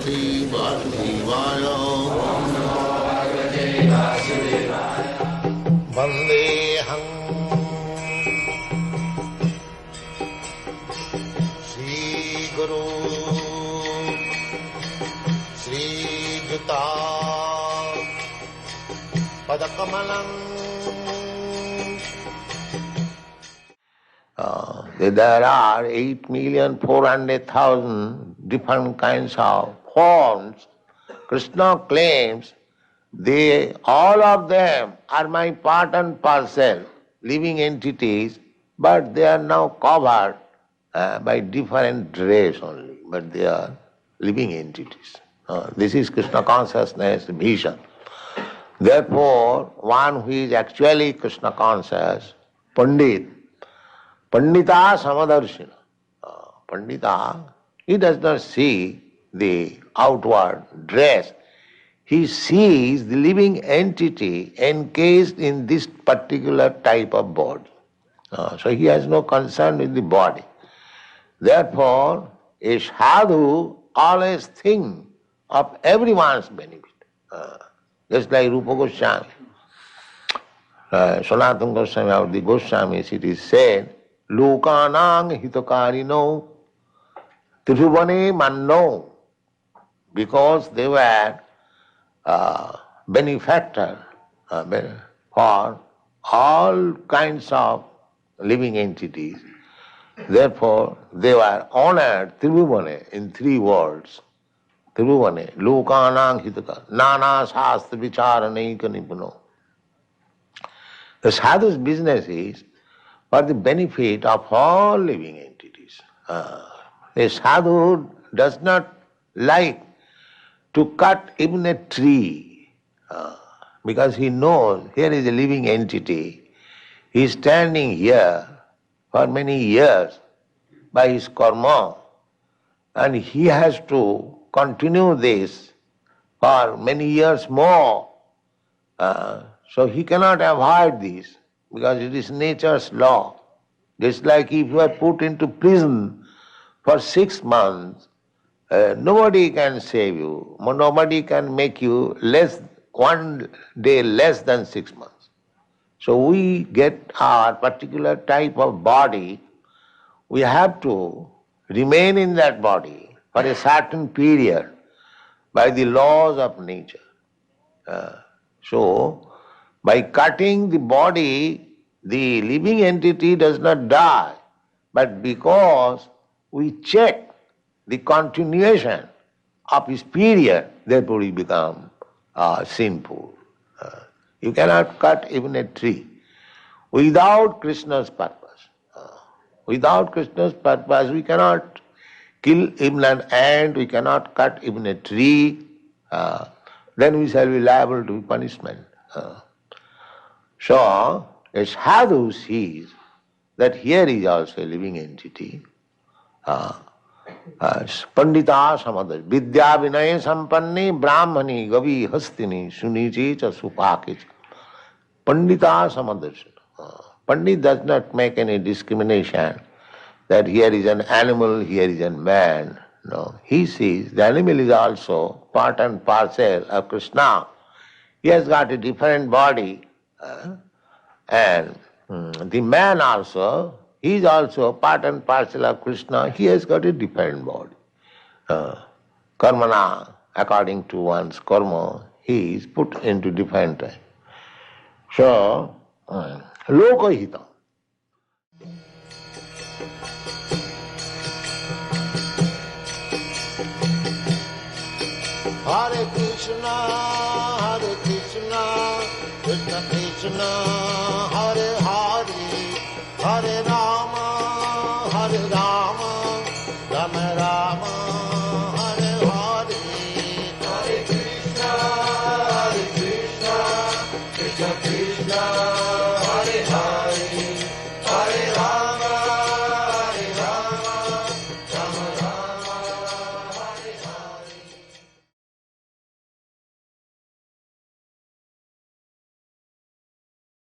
Bhagavate Vasudevaya. Vandeham Shri Guru Shri Juta Padakamalam. There are 8,400,000 different kinds of forms. Krishna claims all of them are my part and parcel, living entities, but they are now covered by different dress only, but they are living entities. This is Krishna consciousness vision. Therefore, one who is actually Krishna conscious, Pandit, Pandita Samadarshina. Pandita, he does not see the outward dress. He sees the living entity encased in this particular type of body. So he has no concern with the body. Therefore, a sadhu always thinks of everyone's benefit. Just like Rupa Goswami, Sanatana Goswami or the Goswamis, it is said, Lokanang hitokarino tribhuvane manno, because they were benefactor for all kinds of living entities. Therefore, they were honored tribhuvane in 3 words. Tribhuvane, lokanang hitakar, nana shastra vicharanika nipuno. The sadhu's business is for the benefit of all living entities. A sadhu does not like to cut even a tree because he knows here is a living entity. He is standing here for many years by his karma, and he has to continue this for many years more. So he cannot avoid this because it is nature's law. Just like if you are put into prison for 6 months, nobody can save you. Nobody can make you 1 day less than 6 months. So we get our particular type of body, we have to remain in that body for a certain period by the laws of nature. So by cutting the body, the living entity does not die, but because we check the continuation of his period, therefore we become sinful. You cannot cut even a tree without Krishna's purpose. Without Krishna's purpose, we cannot kill even an ant, we cannot cut even a tree, then we shall be liable to punishment. So, a sadhu sees that here is also a living entity. Pandita samadar, vidya vinaya sampanni, brahmani, gavi, hastini, sunichi, cha supaki. Pandita samadarshana. Pandit does not make any discrimination that here is an animal, here is a man. No, he sees the animal is also part and parcel of Krishna. He has got a different body. And the man also, he is also part and parcel of Krishna. He has got a different body. Karmana, according to one's karma, he is put into different time. So, lokahita. Hare Krishna, Krishna Krishna,